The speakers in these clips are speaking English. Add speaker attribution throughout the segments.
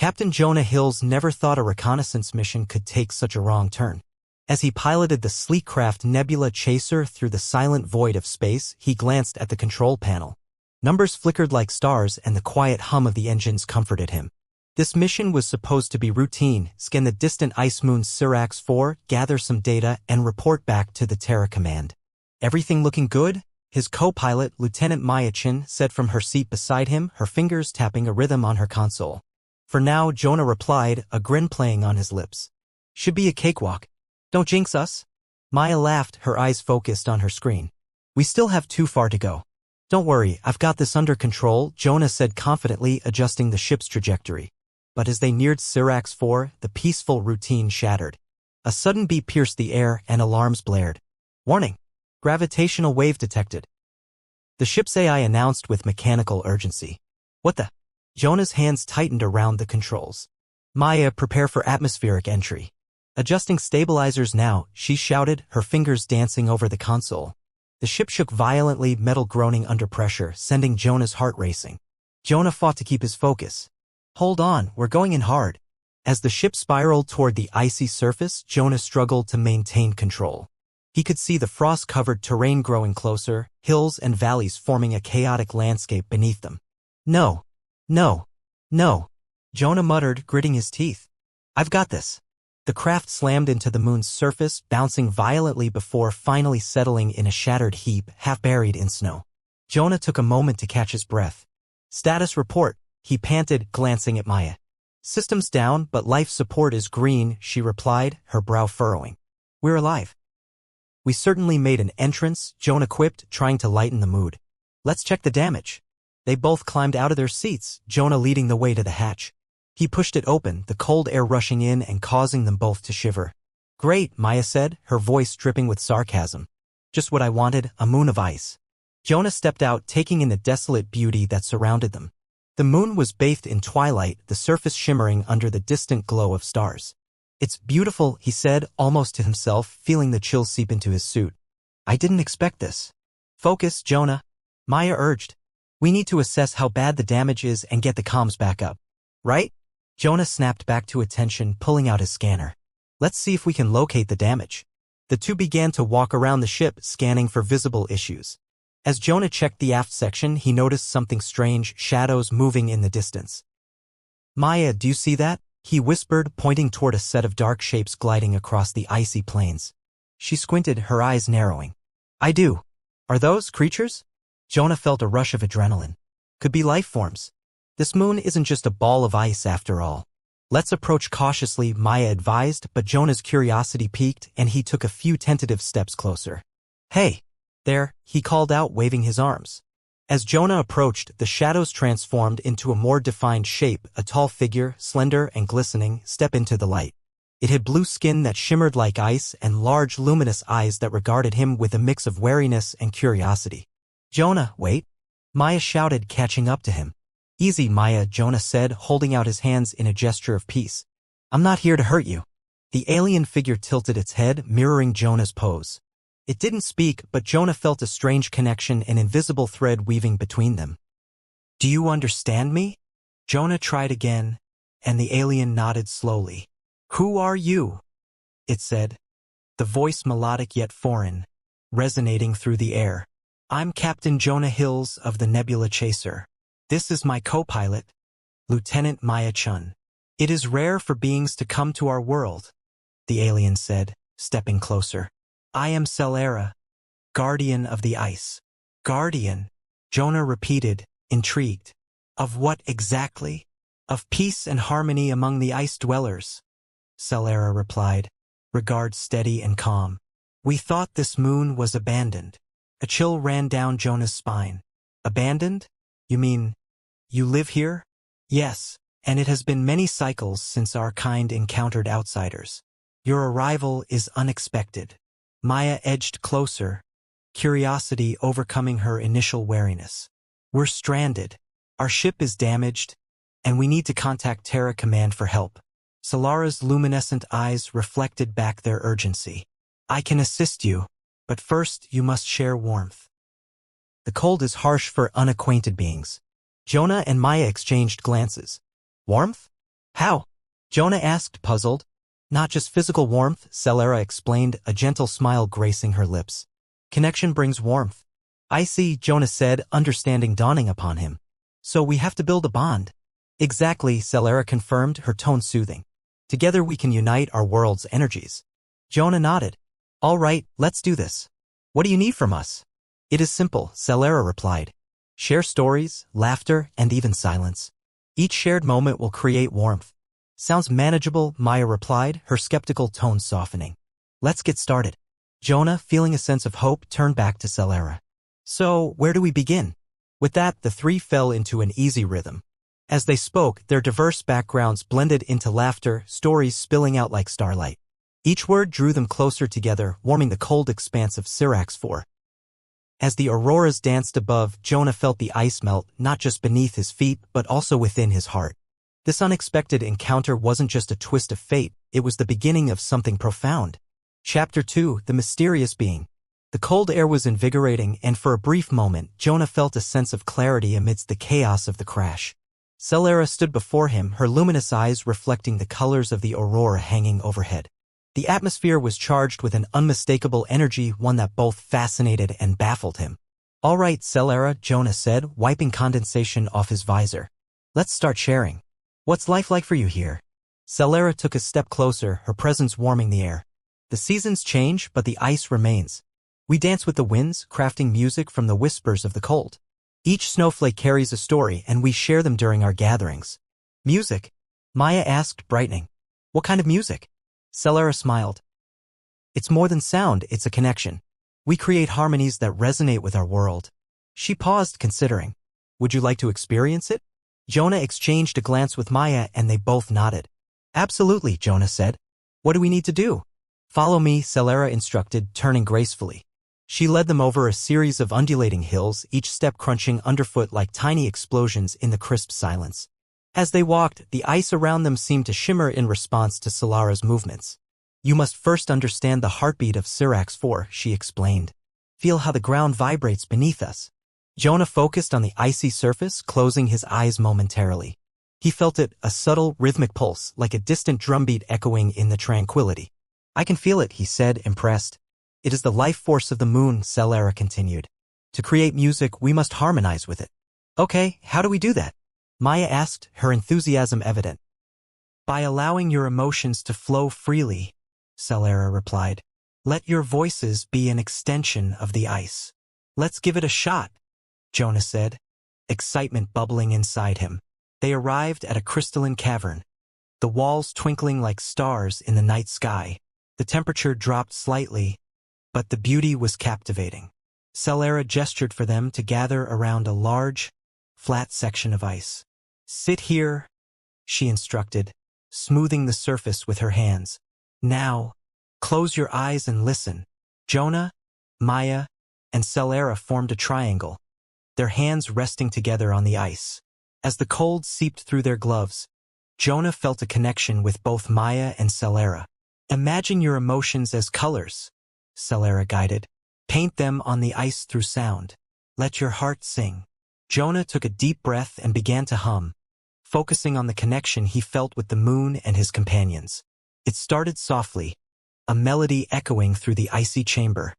Speaker 1: Captain Jonah Hills never thought a reconnaissance mission could take such a wrong turn. As he piloted the sleek craft Nebula Chaser through the silent void of space, he glanced at the control panel. Numbers flickered like stars and the quiet hum of the engines comforted him. This mission was supposed to be routine: scan the distant ice moon Sirax 4, gather some data, and report back to the Terra Command. Everything looking good? His co-pilot, Lieutenant Maya-chan, said from her seat beside him, her fingers tapping a rhythm on her console. For now, Jonah replied, a grin playing on his lips. Should be a cakewalk. Don't jinx us. Maya laughed, her eyes focused on her screen. We still have too far to go. Don't worry, I've got this under control, Jonah said confidently, adjusting the ship's trajectory. But as they neared Sirax 4, the peaceful routine shattered. A sudden beep pierced the air and alarms blared. Warning! Gravitational wave detected. The ship's AI announced with mechanical urgency. What the? Jonah's hands tightened around the controls. Maya, prepare for atmospheric entry. Adjusting stabilizers now, she shouted, her fingers dancing over the console. The ship shook violently, metal groaning under pressure, sending Jonah's heart racing. Jonah fought to keep his focus. Hold on, we're going in hard. As the ship spiraled toward the icy surface, Jonah struggled to maintain control. He could see the frost-covered terrain growing closer, hills and valleys forming a chaotic landscape beneath them. No. No. No. Jonah muttered, gritting his teeth. I've got this. The craft slammed into the moon's surface, bouncing violently before finally settling in a shattered heap, half buried in snow. Jonah took a moment to catch his breath. Status report, he panted, glancing at Maya. Systems down, but life support is green, she replied, her brow furrowing. We're alive. We certainly made an entrance, Jonah quipped, trying to lighten the mood. Let's check the damage. They both climbed out of their seats, Jonah leading the way to the hatch. He pushed it open, the cold air rushing in and causing them both to shiver. Great, Maya said, her voice dripping with sarcasm. Just what I wanted, a moon of ice. Jonah stepped out, taking in the desolate beauty that surrounded them. The moon was bathed in twilight, the surface shimmering under the distant glow of stars. It's beautiful, he said, almost to himself, feeling the chill seep into his suit. I didn't expect this. Focus, Jonah. Maya urged. We need to assess how bad the damage is and get the comms back up. Right? Jonah snapped back to attention, pulling out his scanner. Let's see if we can locate the damage. The two began to walk around the ship, scanning for visible issues. As Jonah checked the aft section, he noticed something strange, shadows moving in the distance. Maya, do you see that? He whispered, pointing toward a set of dark shapes gliding across the icy plains. She squinted, her eyes narrowing. I do. Are those creatures? Jonah felt a rush of adrenaline. Could be life forms. This moon isn't just a ball of ice after all. Let's approach cautiously, Maya advised, but Jonah's curiosity piqued and he took a few tentative steps closer. Hey! There, he called out, waving his arms. As Jonah approached, the shadows transformed into a more defined shape, a tall figure, slender and glistening, stepped into the light. It had blue skin that shimmered like ice and large luminous eyes that regarded him with a mix of wariness and curiosity. Jonah, wait! Maya shouted, catching up to him. Easy, Maya, Jonah said, holding out his hands in a gesture of peace. I'm not here to hurt you. The alien figure tilted its head, mirroring Jonah's pose. It didn't speak, but Jonah felt a strange connection, an invisible thread weaving between them. Do you understand me? Jonah tried again, and the alien nodded slowly. Who are you? It said, the voice melodic yet foreign, resonating through the air. I'm Captain Jonah Hills of the Nebula Chaser. This is my co-pilot, Lieutenant Maya-chan. It is rare for beings to come to our world, the alien said, stepping closer. I am Celera, Guardian of the Ice. Guardian, Jonah repeated, intrigued. Of what exactly? Of peace and harmony among the ice dwellers, Celera replied, regard steady and calm. We thought this moon was abandoned. A chill ran down Jonah's spine. Abandoned? You mean, you live here? Yes, and it has been many cycles since our kind encountered outsiders. Your arrival is unexpected. Maya edged closer, curiosity overcoming her initial wariness. We're stranded. Our ship is damaged, and we need to contact Terra Command for help. Celera's luminescent eyes reflected back their urgency. I can assist you, but first you must share warmth. The cold is harsh for unacquainted beings. Jonah and Maya exchanged glances. Warmth? How? Jonah asked, puzzled. Not just physical warmth, Celera explained, a gentle smile gracing her lips. Connection brings warmth. I see, Jonah said, understanding dawning upon him. So we have to build a bond. Exactly, Celera confirmed, her tone soothing. Together we can unite our world's energies. Jonah nodded. All right, let's do this. What do you need from us? It is simple, Celera replied. Share stories, laughter, and even silence. Each shared moment will create warmth. Sounds manageable, Maya replied, her skeptical tone softening. Let's get started. Jonah, feeling a sense of hope, turned back to Celera. So, where do we begin? With that, the three fell into an easy rhythm. As they spoke, their diverse backgrounds blended into laughter, stories spilling out like starlight. Each word drew them closer together, warming the cold expanse of Syrax 4. As the auroras danced above, Jonah felt the ice melt, not just beneath his feet, but also within his heart. This unexpected encounter wasn't just a twist of fate, it was the beginning of something profound. Chapter 2, The Mysterious Being. The cold air was invigorating, and for a brief moment, Jonah felt a sense of clarity amidst the chaos of the crash. Celera stood before him, her luminous eyes reflecting the colors of the aurora hanging overhead. The atmosphere was charged with an unmistakable energy, one that both fascinated and baffled him. All right, Celera, Jonah said, wiping condensation off his visor. Let's start sharing. What's life like for you here? Celera took a step closer, her presence warming the air. The seasons change, but the ice remains. We dance with the winds, crafting music from the whispers of the cold. Each snowflake carries a story, and we share them during our gatherings. Music? Maya asked, brightening. What kind of music? Celera smiled. It's more than sound, it's a connection. We create harmonies that resonate with our world. She paused, considering. Would you like to experience it? Jonah exchanged a glance with Maya, and they both nodded. Absolutely, Jonah said. What do we need to do? Follow me, Celera instructed, turning gracefully. She led them over a series of undulating hills, each step crunching underfoot like tiny explosions in the crisp silence. As they walked, the ice around them seemed to shimmer in response to Celera's movements. You must first understand the heartbeat of Syrax 4, she explained. Feel how the ground vibrates beneath us. Jonah focused on the icy surface, closing his eyes momentarily. He felt it, a subtle, rhythmic pulse, like a distant drumbeat echoing in the tranquility. I can feel it, he said, impressed. It is the life force of the moon, Celera continued. To create music, we must harmonize with it. Okay, how do we do that? Maya asked, her enthusiasm evident. By allowing your emotions to flow freely, Celera replied. Let your voices be an extension of the ice. Let's give it a shot, Jonah said, excitement bubbling inside him. They arrived at a crystalline cavern, the walls twinkling like stars in the night sky. The temperature dropped slightly, but the beauty was captivating. Celera gestured for them to gather around a large, flat section of ice. Sit here, she instructed, smoothing the surface with her hands. Now, close your eyes and listen. Jonah, Maya, and Celera formed a triangle, their hands resting together on the ice. As the cold seeped through their gloves, Jonah felt a connection with both Maya and Celera. Imagine your emotions as colors, Celera guided. Paint them on the ice through sound. Let your heart sing. Jonah took a deep breath and began to hum, focusing on the connection he felt with the moon and his companions. It started softly, a melody echoing through the icy chamber.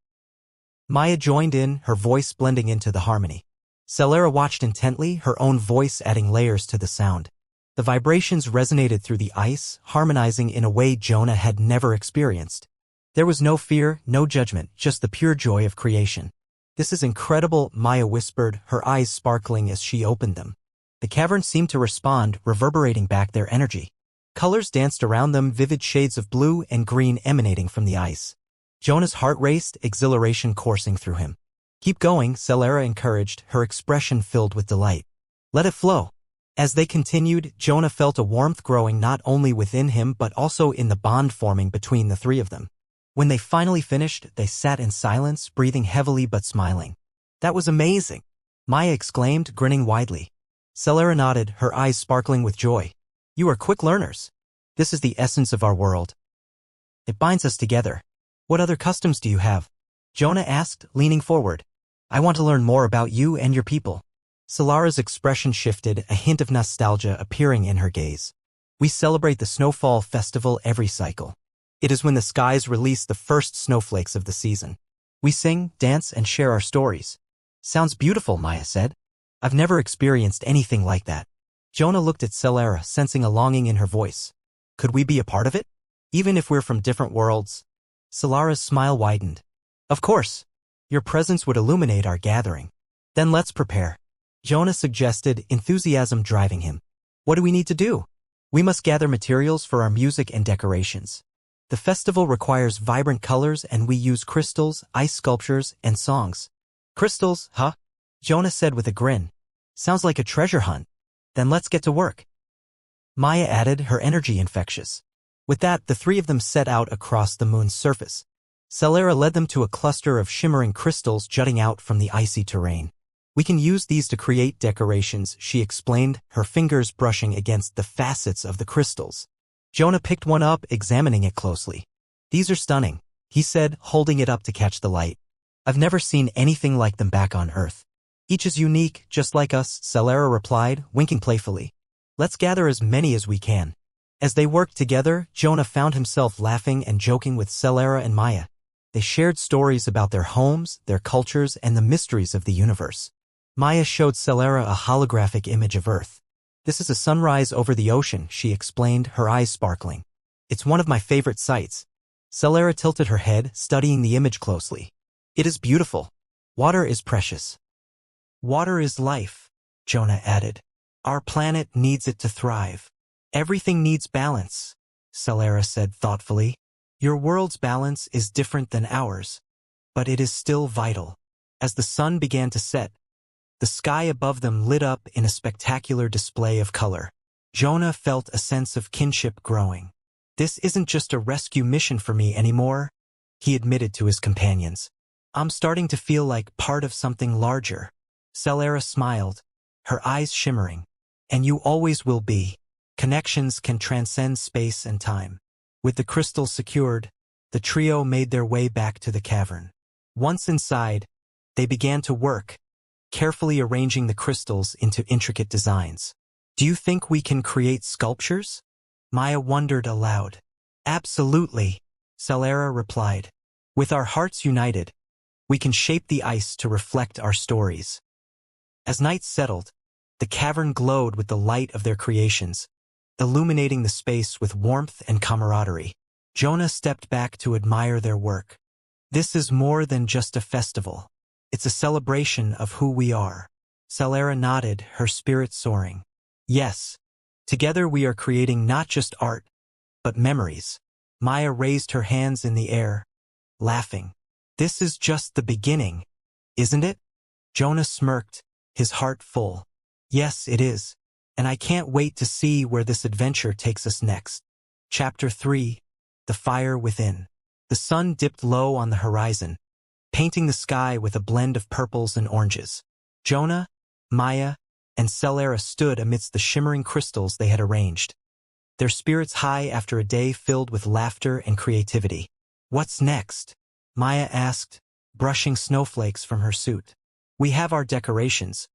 Speaker 1: Maya joined in, her voice blending into the harmony. Celera watched intently, her own voice adding layers to the sound. The vibrations resonated through the ice, harmonizing in a way Jonah had never experienced. There was no fear, no judgment, just the pure joy of creation. This is incredible, Maya whispered, her eyes sparkling as she opened them. The cavern seemed to respond, reverberating back their energy. Colors danced around them, vivid shades of blue and green emanating from the ice. Jonah's heart raced, exhilaration coursing through him. Keep going, Celera encouraged, her expression filled with delight. Let it flow. As they continued, Jonah felt a warmth growing not only within him but also in the bond forming between the three of them. When they finally finished, they sat in silence, breathing heavily but smiling. That was amazing, Maya exclaimed, grinning widely. Celera nodded, her eyes sparkling with joy. You are quick learners. This is the essence of our world. It binds us together. What other customs do you have? Jonah asked, leaning forward. I want to learn more about you and your people. Celera's expression shifted, a hint of nostalgia appearing in her gaze. We celebrate the Snowfall Festival every cycle. It is when the skies release the first snowflakes of the season. We sing, dance, and share our stories. Sounds beautiful, Maya said. I've never experienced anything like that. Jonah looked at Celara, sensing a longing in her voice. Could we be a part of it? Even if we're from different worlds? Celara's smile widened. Of course. Your presence would illuminate our gathering. Then let's prepare. Jonah suggested, enthusiasm driving him. What do we need to do? We must gather materials for our music and decorations. The festival requires vibrant colors and we use crystals, ice sculptures, and songs. Crystals, huh? Jonah said with a grin. Sounds like a treasure hunt. Then let's get to work. Maya added, her energy infectious. With that, the three of them set out across the moon's surface. Celara led them to a cluster of shimmering crystals jutting out from the icy terrain. We can use these to create decorations, she explained, her fingers brushing against the facets of the crystals. Jonah picked one up, examining it closely. These are stunning, he said, holding it up to catch the light. I've never seen anything like them back on Earth. Each is unique, just like us, Celara replied, winking playfully. Let's gather as many as we can. As they worked together, Jonah found himself laughing and joking with Celara and Maya. They shared stories about their homes, their cultures, and the mysteries of the universe. Maya showed Celara a holographic image of Earth. This is a sunrise over the ocean, she explained, her eyes sparkling. It's one of my favorite sights. Celara tilted her head, studying the image closely. It is beautiful. Water is precious. Water is life, Jonah added. Our planet needs it to thrive. Everything needs balance, Celara said thoughtfully. Your world's balance is different than ours, but it is still vital. As the sun began to set, the sky above them lit up in a spectacular display of color. Jonah felt a sense of kinship growing. This isn't just a rescue mission for me anymore, he admitted to his companions. I'm starting to feel like part of something larger. Celara smiled, her eyes shimmering. And you always will be. Connections can transcend space and time. With the crystal secured, the trio made their way back to the cavern. Once inside, they began to work, carefully arranging the crystals into intricate designs. Do you think we can create sculptures? Maya wondered aloud. Absolutely, Celara replied. With our hearts united, we can shape the ice to reflect our stories. As night settled, the cavern glowed with the light of their creations, illuminating the space with warmth and camaraderie. Jonah stepped back to admire their work. This is more than just a festival. It's a celebration of who we are. Celara nodded, her spirit soaring. Yes, together we are creating not just art, but memories. Maya raised her hands in the air, laughing. This is just the beginning, isn't it? Jonah smirked, his heart full. Yes, it is, and I can't wait to see where this adventure takes us next. Chapter 3, The Fire Within. The sun dipped low on the horizon, painting the sky with a blend of purples and oranges. Jonah, Maya, and Celara stood amidst the shimmering crystals they had arranged, their spirits high after a day filled with laughter and creativity. What's next? Maya asked, brushing snowflakes from her suit. We have our decorations,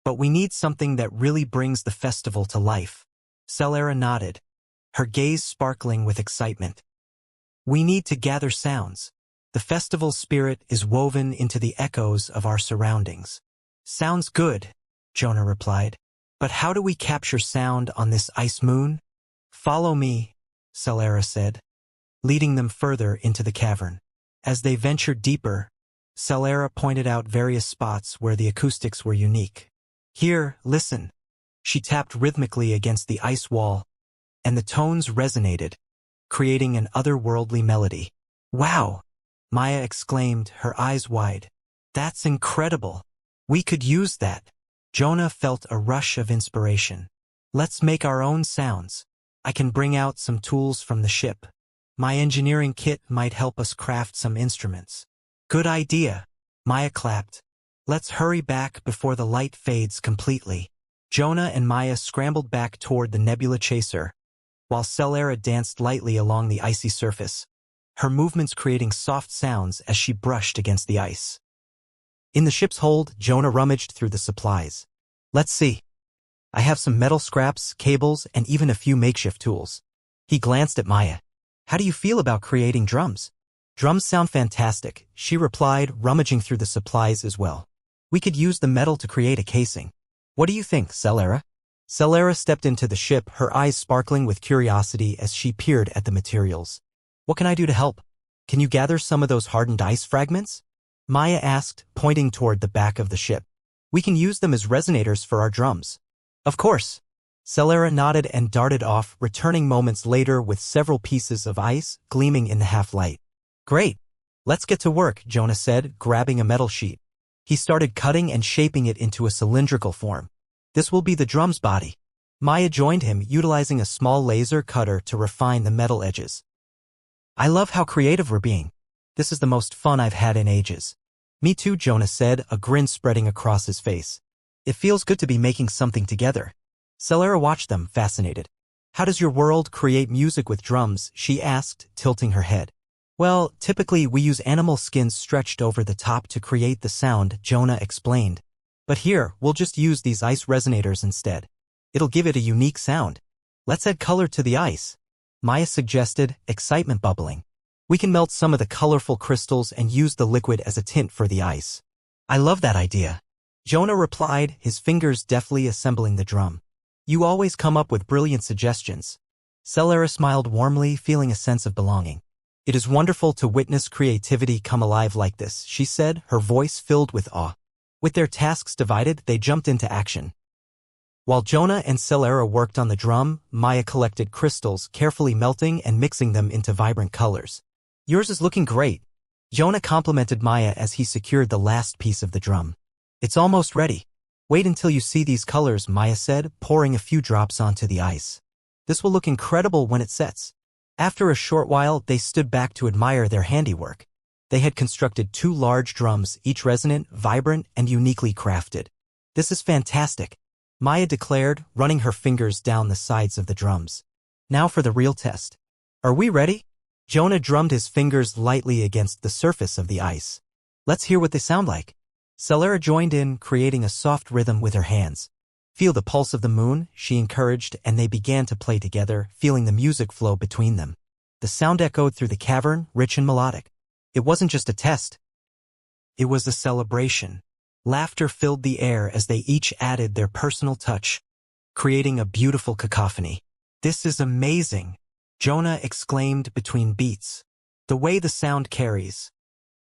Speaker 1: but we need something that really brings the festival to life. Celara nodded, her gaze sparkling with excitement. We need to gather sounds. The festival's spirit is woven into the echoes of our surroundings. Sounds good, Jonah replied. But how do we capture sound on this ice moon? Follow me, Celara said, leading them further into the cavern. As they ventured deeper, Celara pointed out various spots where the acoustics were unique. Here, listen. She tapped rhythmically against the ice wall, and the tones resonated, creating an otherworldly melody. Wow! Maya exclaimed, her eyes wide. That's incredible. We could use that. Jonah felt a rush of inspiration. Let's make our own sounds. I can bring out some tools from the ship. My engineering kit might help us craft some instruments. Good idea. Maya clapped. Let's hurry back before the light fades completely. Jonah and Maya scrambled back toward the nebula chaser, while Celara danced lightly along the icy surface, her movements creating soft sounds as she brushed against the ice. In the ship's hold, Jonah rummaged through the supplies. Let's see. I have some metal scraps, cables, and even a few makeshift tools. He glanced at Maya. How do you feel about creating drums? Drums sound fantastic, she replied, rummaging through the supplies as well. We could use the metal to create a casing. What do you think, Celera? Celera stepped into the ship, her eyes sparkling with curiosity as she peered at the materials. What can I do to help? Can you gather some of those hardened ice fragments? Maya asked, pointing toward the back of the ship. We can use them as resonators for our drums. Of course. Celera nodded and darted off, returning moments later with several pieces of ice gleaming in the half-light. Great. Let's get to work, Jonah said, grabbing a metal sheet. He started cutting and shaping it into a cylindrical form. This will be the drum's body. Maya joined him, utilizing a small laser cutter to refine the metal edges. I love how creative we're being. This is the most fun I've had in ages. Me too, Jonah said, a grin spreading across his face. It feels good to be making something together. Celera watched them, fascinated. How does your world create music with drums? She asked, tilting her head. Well, typically we use animal skins stretched over the top to create the sound, Jonah explained. But here, we'll just use these ice resonators instead. It'll give it a unique sound. Let's add color to the ice. Maya suggested, excitement bubbling. We can melt some of the colorful crystals and use the liquid as a tint for the ice. I love that idea. Jonah replied, his fingers deftly assembling the drum. You always come up with brilliant suggestions. Celera smiled warmly, feeling a sense of belonging. It is wonderful to witness creativity come alive like this, she said, her voice filled with awe. With their tasks divided, they jumped into action. While Jonah and Celera worked on the drum, Maya collected crystals, carefully melting and mixing them into vibrant colors. Yours is looking great. Jonah complimented Maya as he secured the last piece of the drum. It's almost ready. Wait until you see these colors, Maya said, pouring a few drops onto the ice. This will look incredible when it sets. After a short while, they stood back to admire their handiwork. They had constructed 2 large drums, each resonant, vibrant, and uniquely crafted. This is fantastic, Maya declared, running her fingers down the sides of the drums. Now for the real test. Are we ready? Jonah drummed his fingers lightly against the surface of the ice. Let's hear what they sound like. Celera joined in, creating a soft rhythm with her hands. Feel the pulse of the moon, she encouraged, and they began to play together, feeling the music flow between them. The sound echoed through the cavern, rich and melodic. It wasn't just a test. It was a celebration. Laughter filled the air as they each added their personal touch, creating a beautiful cacophony. This is amazing, Jonah exclaimed between beats. The way the sound carries.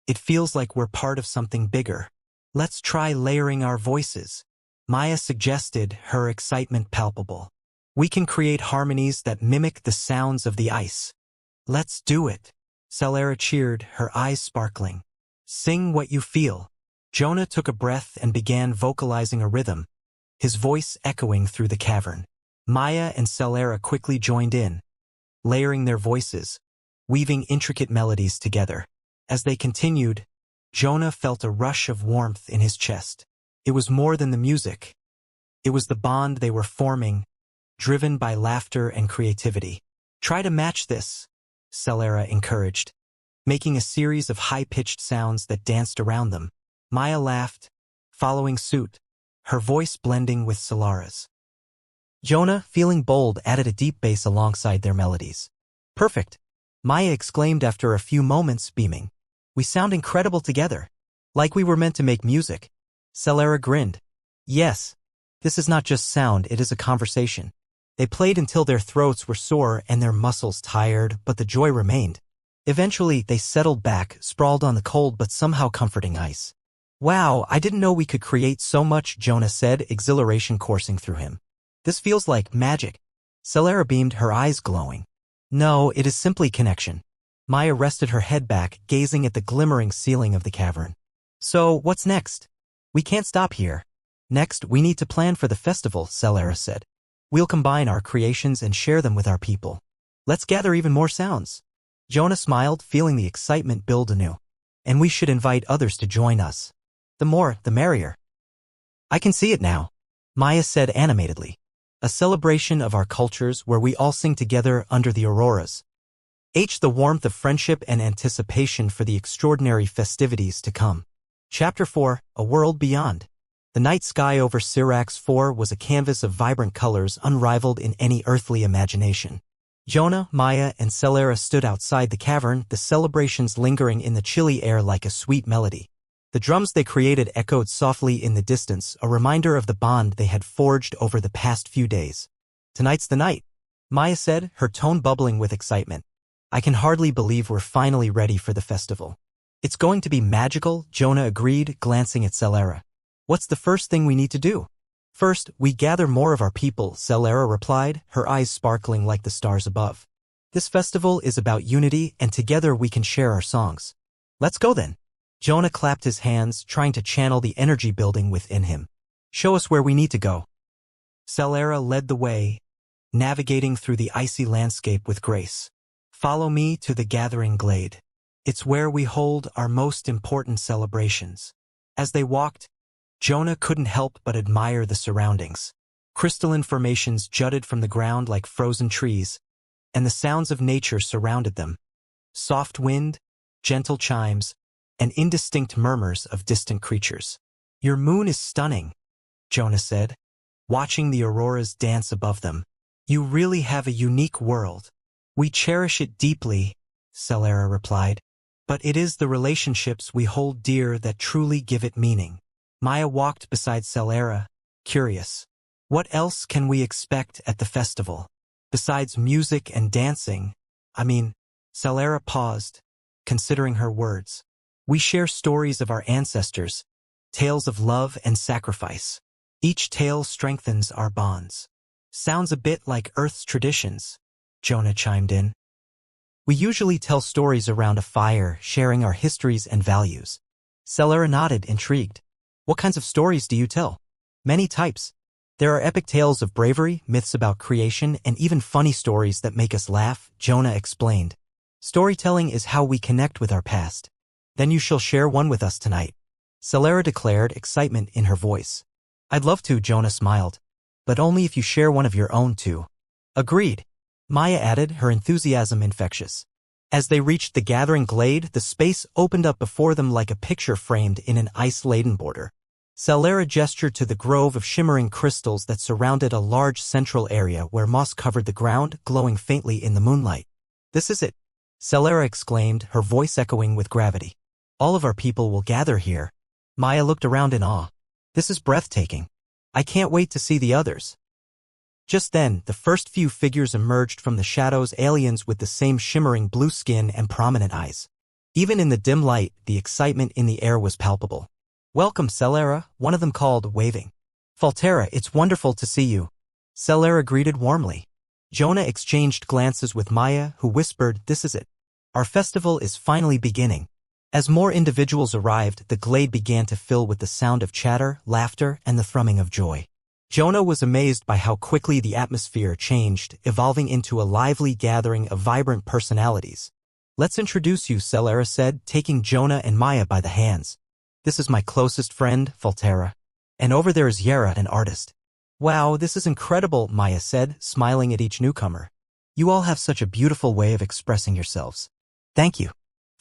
Speaker 1: It feels like we're part of something bigger. Let's try layering our voices. Maya suggested, her excitement palpable. We can create harmonies that mimic the sounds of the ice. Let's do it. Celera cheered, her eyes sparkling. Sing what you feel. Jonah took a breath and began vocalizing a rhythm, his voice echoing through the cavern. Maya and Celera quickly joined in, layering their voices, weaving intricate melodies together. As they continued, Jonah felt a rush of warmth in his chest. It was more than the music. It was the bond they were forming, driven by laughter and creativity. Try to match this, Celera encouraged, making a series of high-pitched sounds that danced around them. Maya laughed, following suit, her voice blending with Celera's. Jonah, feeling bold, added a deep bass alongside their melodies. Perfect, Maya exclaimed after a few moments, beaming. We sound incredible together. Like we were meant to make music. Celera grinned. Yes, this is not just sound, it is a conversation. They played until their throats were sore and their muscles tired, but the joy remained. Eventually, they settled back, sprawled on the cold but somehow comforting ice. Wow, I didn't know we could create so much, Jonah said, exhilaration coursing through him. This feels like magic. Celera beamed, her eyes glowing. No, it is simply connection. Maya rested her head back, gazing at the glimmering ceiling of the cavern. So, what's next? We can't stop here. Next, we need to plan for the festival, Celera said. We'll combine our creations and share them with our people. Let's gather even more sounds. Jonah smiled, feeling the excitement build anew. And we should invite others to join us. The more, the merrier. I can see it now, Maya said animatedly. A celebration of our cultures where we all sing together under the auroras. The warmth of friendship and anticipation for the extraordinary festivities to come. Chapter 4, A World Beyond. The night sky over Sirax 4 was a canvas of vibrant colors unrivaled in any earthly imagination. Jonah, Maya, and Celera stood outside the cavern, the celebrations lingering in the chilly air like a sweet melody. The drums they created echoed softly in the distance, a reminder of the bond they had forged over the past few days. "Tonight's the night," Maya said, her tone bubbling with excitement. "I can hardly believe we're finally ready for the festival." "It's going to be magical," Jonah agreed, glancing at Celera. "What's the first thing we need to do?" "First, we gather more of our people," Celera replied, her eyes sparkling like the stars above. "This festival is about unity, and together we can share our songs." "Let's go then." Jonah clapped his hands, trying to channel the energy building within him. "Show us where we need to go." Celera led the way, navigating through the icy landscape with grace. "Follow me to the gathering glade. It's where we hold our most important celebrations." As they walked, Jonah couldn't help but admire the surroundings. Crystalline formations jutted from the ground like frozen trees, and the sounds of nature surrounded them. Soft wind, gentle chimes, and indistinct murmurs of distant creatures. "Your moon is stunning," Jonah said, watching the auroras dance above them. "You really have a unique world." "We cherish it deeply," Celera replied, "but it is the relationships we hold dear that truly give it meaning." Maya walked beside Celera, curious. "What else can we expect at the festival? Besides music and dancing, Celera paused, considering her words. "We share stories of our ancestors, tales of love and sacrifice. Each tale strengthens our bonds." "Sounds a bit like Earth's traditions," Jonah chimed in. "We usually tell stories around a fire, sharing our histories and values." Celera nodded, intrigued. "What kinds of stories do you tell?" "Many types. There are epic tales of bravery, myths about creation, and even funny stories that make us laugh," Jonah explained. "Storytelling is how we connect with our past." "Then you shall share one with us tonight," Celera declared, excitement in her voice. "I'd love to," Jonah smiled. "But only if you share one of your own too." "Agreed," Maya added, her enthusiasm infectious. As they reached the gathering glade, the space opened up before them like a picture framed in an ice-laden border. Celera gestured to the grove of shimmering crystals that surrounded a large central area where moss covered the ground, glowing faintly in the moonlight. "This is it," Celera exclaimed, her voice echoing with gravity. "All of our people will gather here." Maya looked around in awe. "This is breathtaking. I can't wait to see the others." Just then, the first few figures emerged from the shadows, aliens with the same shimmering blue skin and prominent eyes. Even in the dim light, the excitement in the air was palpable. "Welcome, Celera," one of them called, waving. "Faltera, it's wonderful to see you," Celera greeted warmly. Jonah exchanged glances with Maya, who whispered, "This is it. Our festival is finally beginning." As more individuals arrived, the glade began to fill with the sound of chatter, laughter, and the thrumming of joy. Jonah was amazed by how quickly the atmosphere changed, evolving into a lively gathering of vibrant personalities. "Let's introduce you," Celera said, taking Jonah and Maya by the hands. "This is my closest friend, Faltera. And over there is Yera, an artist." "Wow, this is incredible," Maya said, smiling at each newcomer. "You all have such a beautiful way of expressing yourselves." "Thank you,"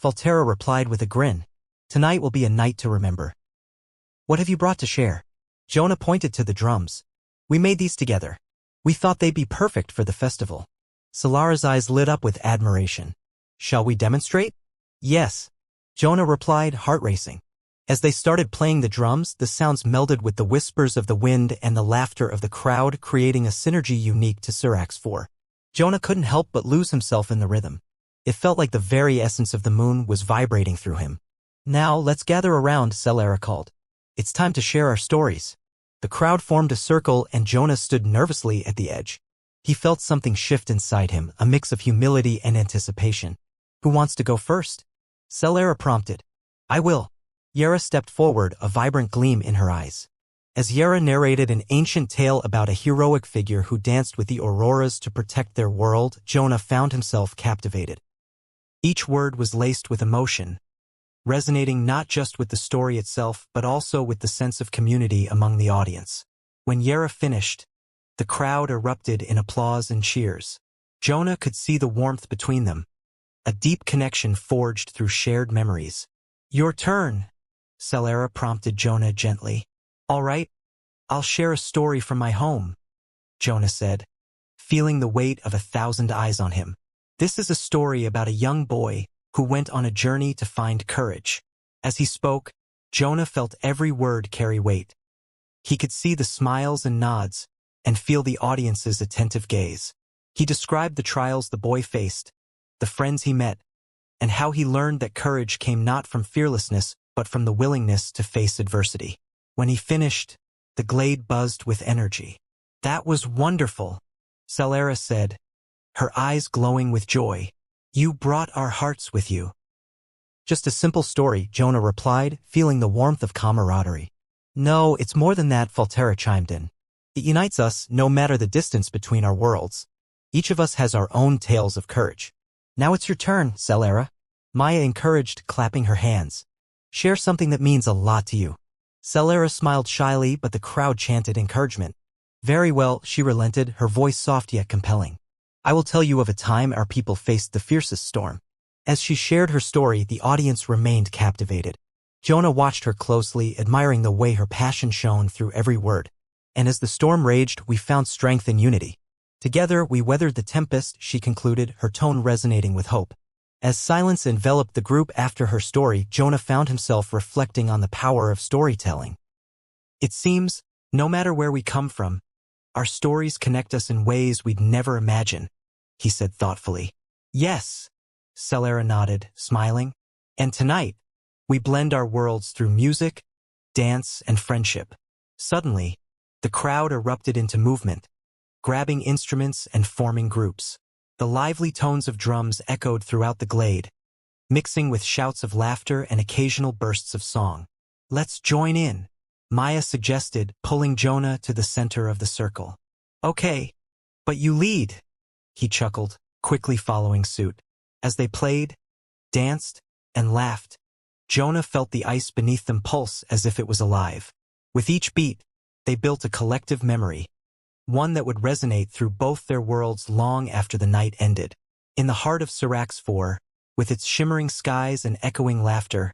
Speaker 1: Faltera replied with a grin. "Tonight will be a night to remember." "What have you brought to share?" Jonah pointed to the drums. "We made these together. We thought they'd be perfect for the festival." Celera's eyes lit up with admiration. "Shall we demonstrate?" "Yes," Jonah replied, heart racing. As they started playing the drums, the sounds melded with the whispers of the wind and the laughter of the crowd, creating a synergy unique to Sirax 4. Jonah couldn't help but lose himself in the rhythm. It felt like the very essence of the moon was vibrating through him. "Now, let's gather around," Celera called. "It's time to share our stories." The crowd formed a circle, and Jonah stood nervously at the edge. He felt something shift inside him, a mix of humility and anticipation. "Who wants to go first?" Celera prompted. "I will." Yera stepped forward, a vibrant gleam in her eyes. As Yera narrated an ancient tale about a heroic figure who danced with the auroras to protect their world, Jonah found himself captivated. Each word was laced with emotion, resonating not just with the story itself but also with the sense of community among the audience. When Yera finished, the crowd erupted in applause and cheers. Jonah could see the warmth between them, a deep connection forged through shared memories. "Your turn," Celera prompted Jonah gently. All right, I'll share a story from my home, Jonah said, feeling the weight of 1,000 eyes on him. This is a story about a young boy who went on a journey to find courage. As he spoke, Jonah felt every word carry weight. He could see the smiles and nods and feel the audience's attentive gaze. He described the trials the boy faced, the friends he met, and how he learned that courage came not from fearlessness but from the willingness to face adversity. When he finished, the glade buzzed with energy. That was wonderful, Celara said, her eyes glowing with joy. You brought our hearts with you. Just a simple story, Jonah replied, feeling the warmth of camaraderie. No, it's more than that, Faltera chimed in. It unites us no matter the distance between our worlds. Each of us has our own tales of courage. Now it's your turn, Celara. Maya encouraged, clapping her hands. Share something that means a lot to you. Celara smiled shyly, but the crowd chanted encouragement. Very well, she relented, her voice soft yet compelling. I will tell you of a time our people faced the fiercest storm. As she shared her story, the audience remained captivated. Jonah watched her closely, admiring the way her passion shone through every word. And as the storm raged, we found strength in unity. Together, we weathered the tempest, she concluded, her tone resonating with hope. As silence enveloped the group after her story, Jonah found himself reflecting on the power of storytelling. It seems, no matter where we come from, our stories connect us in ways we'd never imagine, he said thoughtfully. Yes, Celara nodded, smiling. And tonight, we blend our worlds through music, dance, and friendship. Suddenly, the crowd erupted into movement, grabbing instruments and forming groups. The lively tones of drums echoed throughout the glade, mixing with shouts of laughter and occasional bursts of song. Let's join in, Maya suggested, pulling Jonah to the center of the circle. Okay, but you lead, he chuckled, quickly following suit. As they played, danced, and laughed, Jonah felt the ice beneath them pulse as if it was alive. With each beat, they built a collective memory, one that would resonate through both their worlds long after the night ended. In the heart of Sirax 4, with its shimmering skies and echoing laughter,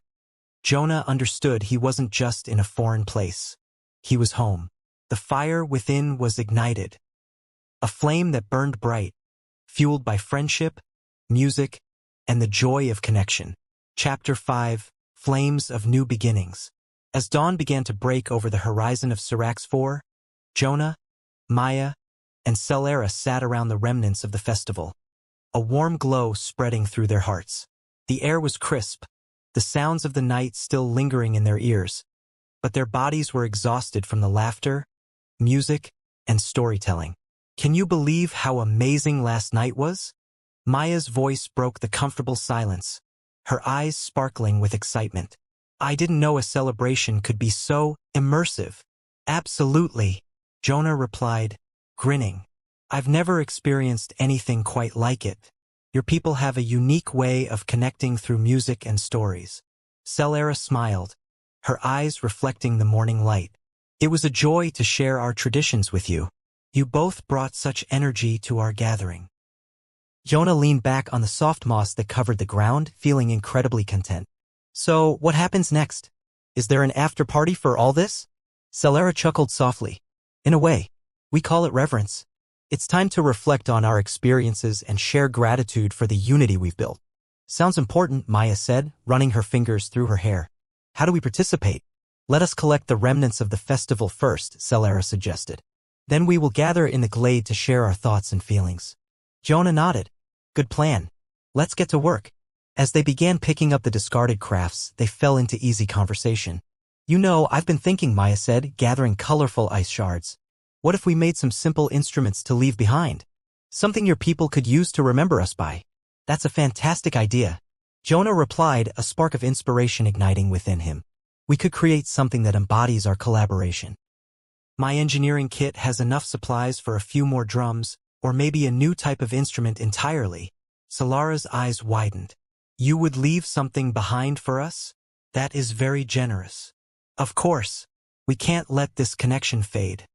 Speaker 1: Jonah understood he wasn't just in a foreign place. He was home. The fire within was ignited, a flame that burned bright, fueled by friendship, music, and the joy of connection. Chapter 5, Flames of New Beginnings. As dawn began to break over the horizon of Sirax 4, Jonah, Maya, and Celara sat around the remnants of the festival, a warm glow spreading through their hearts. The air was crisp, the sounds of the night still lingering in their ears, but their bodies were exhausted from the laughter, music, and storytelling. Can you believe how amazing last night was? Maya's voice broke the comfortable silence, her eyes sparkling with excitement. I didn't know a celebration could be so immersive. Absolutely, Jonah replied, grinning. I've never experienced anything quite like it. Your people have a unique way of connecting through music and stories. Celara smiled, her eyes reflecting the morning light. It was a joy to share our traditions with you. You both brought such energy to our gathering. Jonah leaned back on the soft moss that covered the ground, feeling incredibly content. So, what happens next? Is there an after-party for all this? Celara chuckled softly. In a way, we call it reverence. It's time to reflect on our experiences and share gratitude for the unity we've built. Sounds important, Maya said, running her fingers through her hair. How do we participate? Let us collect the remnants of the festival first, Celara suggested. Then we will gather in the glade to share our thoughts and feelings. Jonah nodded. Good plan. Let's get to work. As they began picking up the discarded crafts, they fell into easy conversation. You know, I've been thinking, Maya said, gathering colorful ice shards. What if we made some simple instruments to leave behind? Something your people could use to remember us by. That's a fantastic idea. Jonah replied, a spark of inspiration igniting within him. We could create something that embodies our collaboration. My engineering kit has enough supplies for a few more drums, or maybe a new type of instrument entirely. Celara's eyes widened. You would leave something behind for us? That is very generous. Of course, we can't let this connection fade,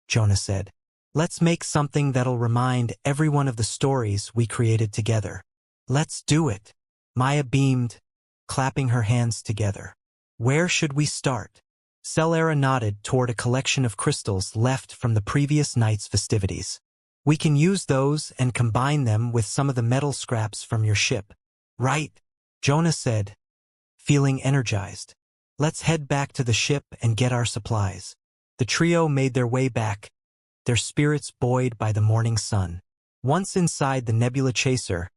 Speaker 1: Jonah said. Let's make something that'll remind everyone of the stories we created together. Let's do it. Maya beamed, clapping her hands together. Where should we start? Celera nodded toward a collection of crystals left from the previous night's festivities. We can use those and combine them with some of the metal scraps from your ship. Right, Jonah said, feeling energized. Let's head back to the ship and get our supplies. The trio made their way back, their spirits buoyed by the morning sun. Once inside the nebula chaser,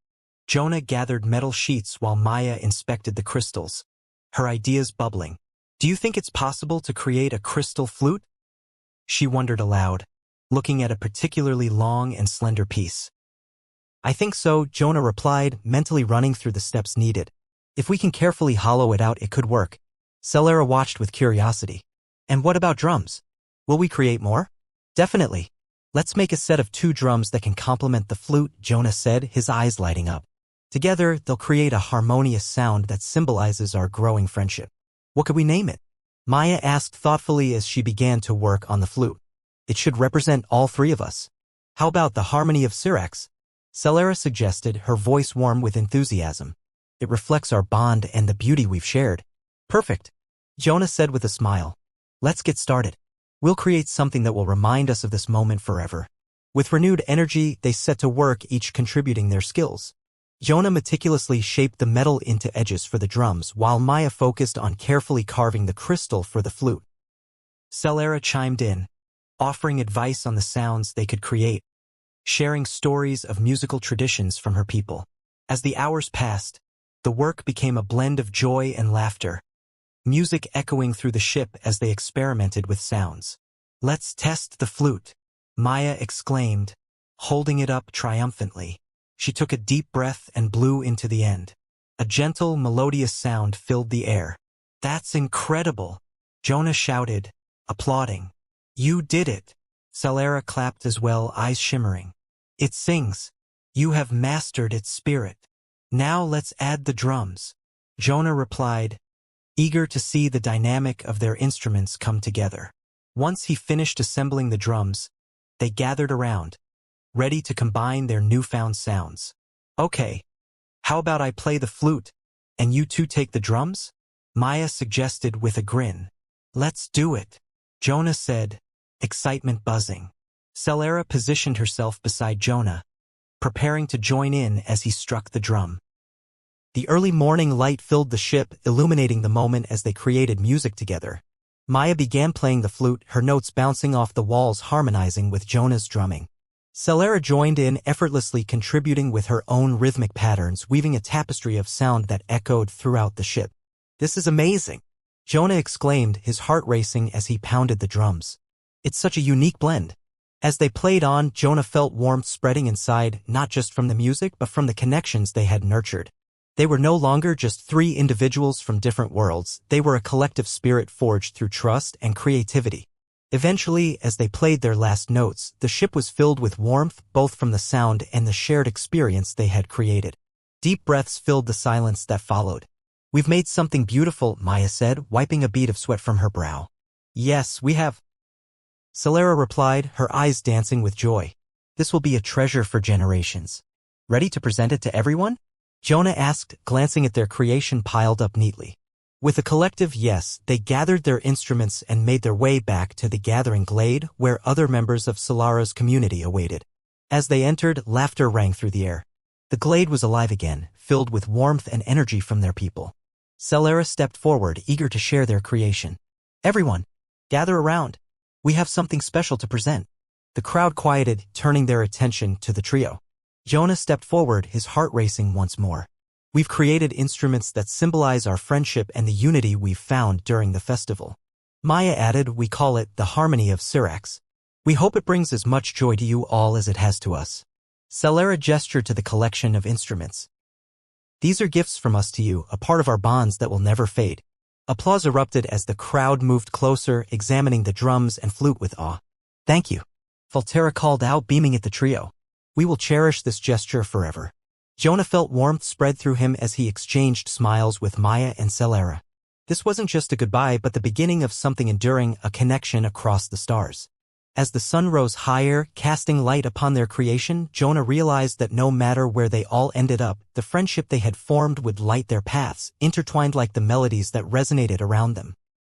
Speaker 1: Jonah gathered metal sheets while Maya inspected the crystals, her ideas bubbling. Do you think it's possible to create a crystal flute? She wondered aloud, looking at a particularly long and slender piece. I think so, Jonah replied, mentally running through the steps needed. If we can carefully hollow it out, it could work. Celera watched with curiosity. And what about drums? Will we create more? Definitely. Let's make a set of 2 drums that can complement the flute, Jonah said, his eyes lighting up. Together, they'll create a harmonious sound that symbolizes our growing friendship. What could we name it? Maya asked thoughtfully as she began to work on the flute. It should represent all 3 of us. How about the harmony of Syrax? Celera suggested, her voice warm with enthusiasm. It reflects our bond and the beauty we've shared. Perfect, Jonah said with a smile. Let's get started. We'll create something that will remind us of this moment forever. With renewed energy, they set to work, each contributing their skills. Jonah meticulously shaped the metal into edges for the drums, while Maya focused on carefully carving the crystal for the flute. Celera chimed in, offering advice on the sounds they could create, sharing stories of musical traditions from her people. As the hours passed, the work became a blend of joy and laughter, music echoing through the ship as they experimented with sounds. Let's test the flute, Maya exclaimed, holding it up triumphantly. She took a deep breath and blew into the end. A gentle, melodious sound filled the air. That's incredible, Jonah shouted, applauding. You did it. Celera clapped as well, eyes shimmering. It sings. You have mastered its spirit. Now let's add the drums, Jonah replied, eager to see the dynamic of their instruments come together. Once he finished assembling the drums, they gathered around, ready to combine their newfound sounds. Okay, how about I play the flute, and you 2 take the drums? Maya suggested with a grin. Let's do it, Jonah said, excitement buzzing. Celera positioned herself beside Jonah, preparing to join in as he struck the drum. The early morning light filled the ship, illuminating the moment as they created music together. Maya began playing the flute, her notes bouncing off the walls, harmonizing with Jonah's drumming. Celera joined in, effortlessly contributing with her own rhythmic patterns, weaving a tapestry of sound that echoed throughout the ship. This is amazing, Jonah exclaimed, his heart racing as he pounded the drums. It's such a unique blend. As they played on, Jonah felt warmth spreading inside, not just from the music but from the connections they had nurtured. They were no longer just 3 individuals from different worlds, they were a collective spirit forged through trust and creativity. Eventually, as they played their last notes, the ship was filled with warmth, both from the sound and the shared experience they had created. Deep breaths filled the silence that followed. We've made something beautiful, Maya said, wiping a bead of sweat from her brow. Yes, we have, Celera replied, her eyes dancing with joy. This will be a treasure for generations. Ready to present it to everyone? Jonah asked, glancing at their creation piled up neatly. With a collective yes, they gathered their instruments and made their way back to the gathering glade where other members of Solara's community awaited. As they entered, laughter rang through the air. The glade was alive again, filled with warmth and energy from their people. Celera stepped forward, eager to share their creation. Everyone, gather around. We have something special to present. The crowd quieted, turning their attention to the trio. Jonah stepped forward, his heart racing once more. We've created instruments that symbolize our friendship and the unity we've found during the festival. Maya added, we call it the harmony of Syrax. We hope it brings as much joy to you all as it has to us. Celera gestured to the collection of instruments. These are gifts from us to you, a part of our bonds that will never fade. Applause erupted as the crowd moved closer, examining the drums and flute with awe. Thank you, Volterra called out, beaming at the trio. We will cherish this gesture forever. Jonah felt warmth spread through him as he exchanged smiles with Maya and Celera. This wasn't just a goodbye but the beginning of something enduring, a connection across the stars. As the sun rose higher, casting light upon their creation, Jonah realized that no matter where they all ended up, the friendship they had formed would light their paths, intertwined like the melodies that resonated around them.